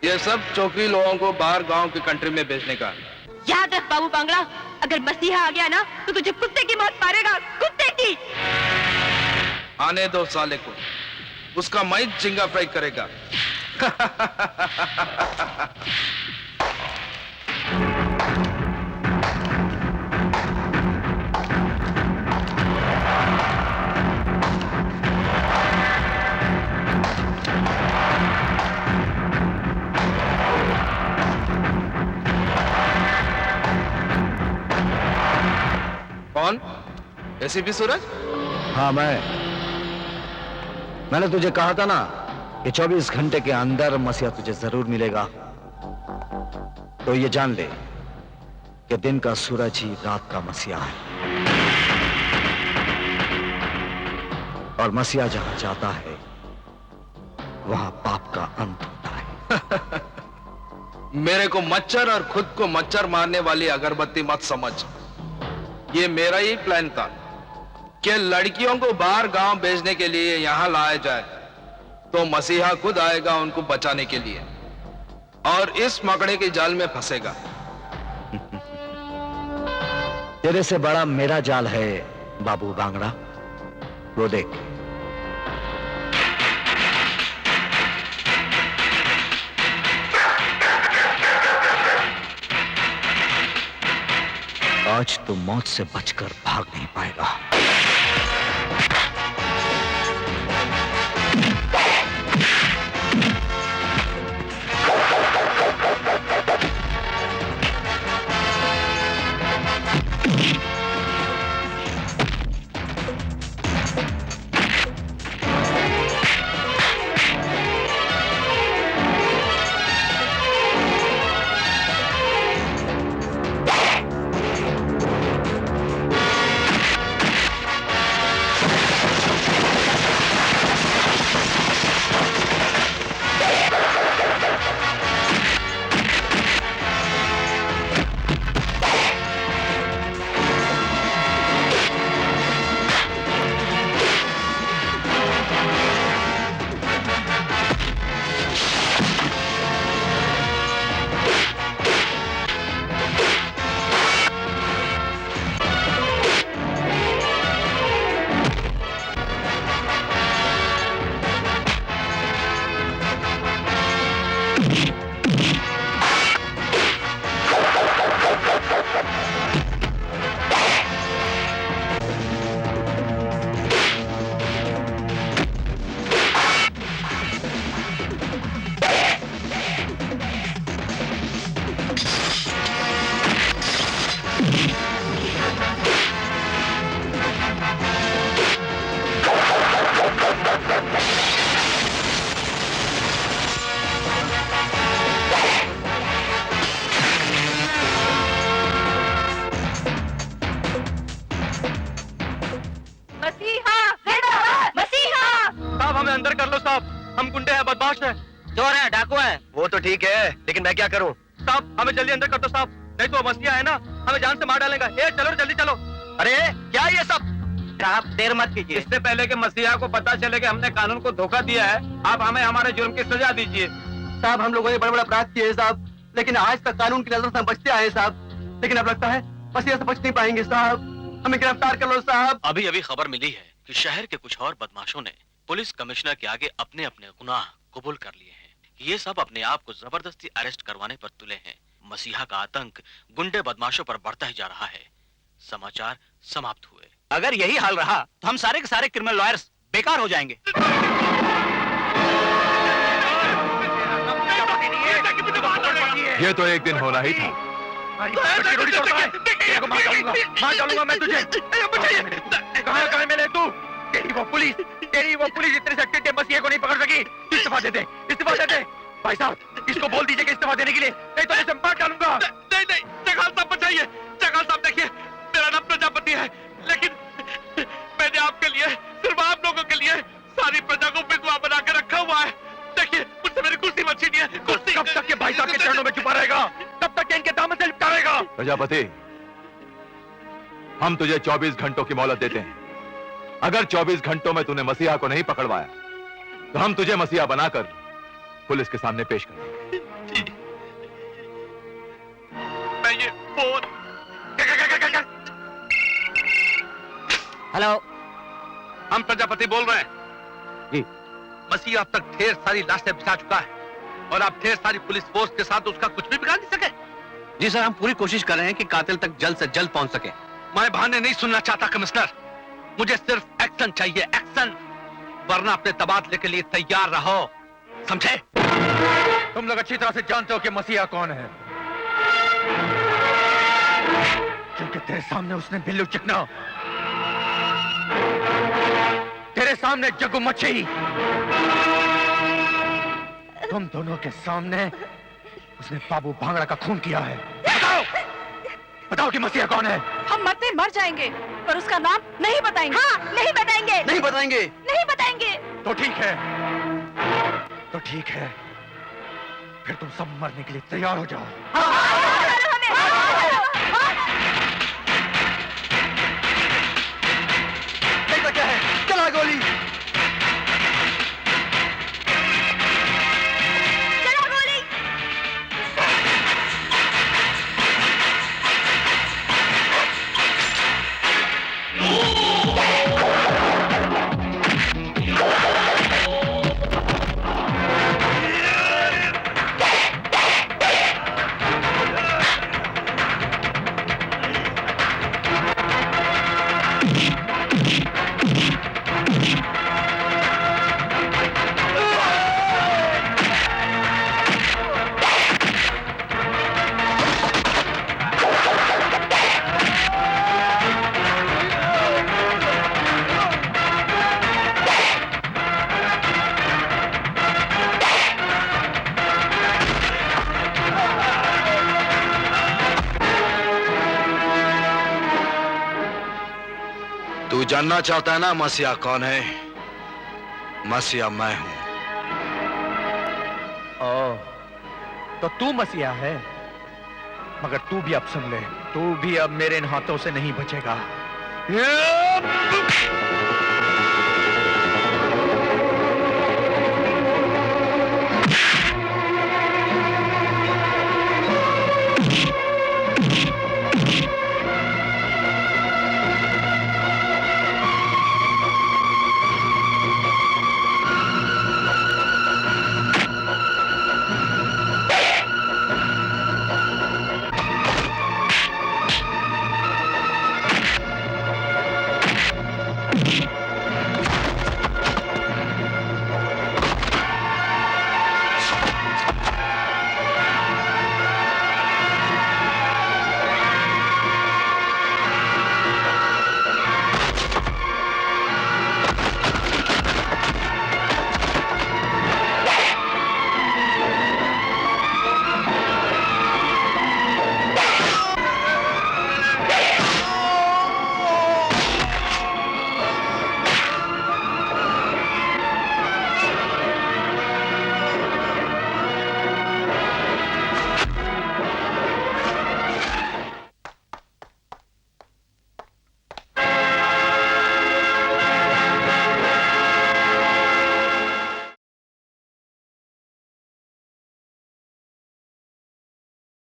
ये सब चौकरी लोगों को बाहर गांव के कंट्री में भेजने का। याद रख बाबू बांगड़ा, अगर मसीहा आ गया ना तो तुझे कुत्ते की मौत मारेगा, कुत्ते की। आने दो साले को, उसका माइक झिंगा फ्राई करेगा। कौन? एसीपी सूरज? हाँ मैंने तुझे कहा था ना कि 24 घंटे के अंदर मसीहा तुझे जरूर मिलेगा। तो ये जान ले कि दिन का सूरज ही रात का मसीहा है, और मसीहा जहां जाता है वहां पाप का अंत होता है। मेरे को मच्छर और खुद को मच्छर मारने वाली अगरबत्ती मत समझ। ये मेरा ही प्लान था कि लड़कियों को बाहर गांव भेजने के लिए यहां लाया जाए, तो मसीहा खुद आएगा उनको बचाने के लिए और इस मकड़े के जाल में फंसेगा। तेरे से बड़ा मेरा जाल है बाबू बांगड़ा, वो देख। आज तू मौत से बचकर भाग नहीं पाएगा। अंदर कर लो साहब, हम गुंडे हैं, बदमाश हैं, चोर हैं, डाकू हैं। वो तो ठीक है, लेकिन मैं क्या करूं? साहब हमें जल्दी अंदर कर दो साहब, नहीं तो मसीहा है ना हमें जान से मार डालेगा। चलो जल्दी चलो। अरे क्या ये सब? आप देर मत कीजिए, इससे पहले कि मसीहा को पता चले कि हमने कानून को धोखा दिया है, आप हमें हमारे जुर्म की सजा दीजिए। साहब हम लोगों ने बड़े बड़े अपराध किए साहब, लेकिन आज तक कानून की नजर से हम बचते आए साहब, लेकिन अब लगता है मसीहा से बच नहीं पाएंगे साहब, हमें गिरफ्तार कर लो साहब। अभी अभी खबर मिली है कि शहर के कुछ और बदमाशों ने पुलिस कमिश्नर के आगे अपने अपने गुनाह कबूल कर लिए हैं। ये सब अपने आप को जबरदस्ती अरेस्ट करवाने पर तुले हैं। मसीहा का आतंक गुंडे बदमाशों पर बढ़ता ही जा रहा है। समाचार समाप्त हुए। अगर यही हाल रहा तो हम सारे के सारे क्रिमिनल लॉयर्स बेकार हो जाएंगे। ये तो एक दिन होना ही था। मार डालूंगा मैं तुझे। कहाँ मिले तू? तेरी वो पुलिस इतनी शक्ति के मसीहे को नहीं पकड़ सकी। इस्तीफा दे दे, इस्तीफा दे दे। भाई साहब इसको बोल दीजिए कि इस्तीफा देने के लिए, नहीं तो इसे मार डालूंगा। नहीं जगाल साहब बचाइए। जगाल साहब देखिए मेरा नाम प्रजापति है, लेकिन मैंने आपके लिए, सिर्फ आप लोगों के लिए सारी प्रजा को विधवा बना के रखा हुआ है। देखिए मुझसे मेरी कुर्सी मत छीनिए। कुर्सी कब तक के भाई साहब के चरणों में छुपा रहेगा? कब तक इनके दामन से लिपटा रहेगा? प्रजापति हम तुझे 24 घंटों की मोहलत देते हैं। अगर 24 घंटों में तूने मसीहा को नहीं पकड़वाया तो हम तुझे मसीहा बनाकर पुलिस के सामने पेश कर देंगे। फोन। हेलो। हम प्रजापति बोल रहे हैं। जी। मसीहा अब तक ढेर सारी लाशें बिछा चुका है और आप ढेर सारी पुलिस फोर्स के साथ उसका कुछ भी बिगाड़ नहीं सके। जी सर, हम पूरी कोशिश कर रहे हैं कि कातिल तक जल्द से जल्द पहुंच सके। मैं बहाने नहीं सुनना चाहता कमिश्नर, मुझे सिर्फ एक्शन चाहिए, एक्शन, वरना अपने तबादले के लिए तैयार रहो, समझे? तुम लोग अच्छी तरह से जानते हो कि मसीहा कौन है, क्योंकि तेरे सामने उसने बिल्लू चिकना, तेरे सामने जग्गू मच्छी, तुम दोनों के सामने उसने बाबू भांगड़ा का खून किया है। बताओ, बताओ कि मसीहा कौन है? हम मरते मर जाएंगे पर उसका नाम नहीं बताएंगे। हाँ, नहीं बताएंगे। नहीं बताएंगे। नहीं बताएंगे। तो ठीक है, तो ठीक है, फिर तुम सब मरने के लिए तैयार हो जाओ। देखता क्या है? चला गोली। चला गोली। तू जानना चाहता है ना मसीहा कौन है? मसीहा मैं हूं। ओ, तो तू मसीहा है, मगर तू भी अब सुन ले, तू भी अब मेरे इन हाथों से नहीं बचेगा।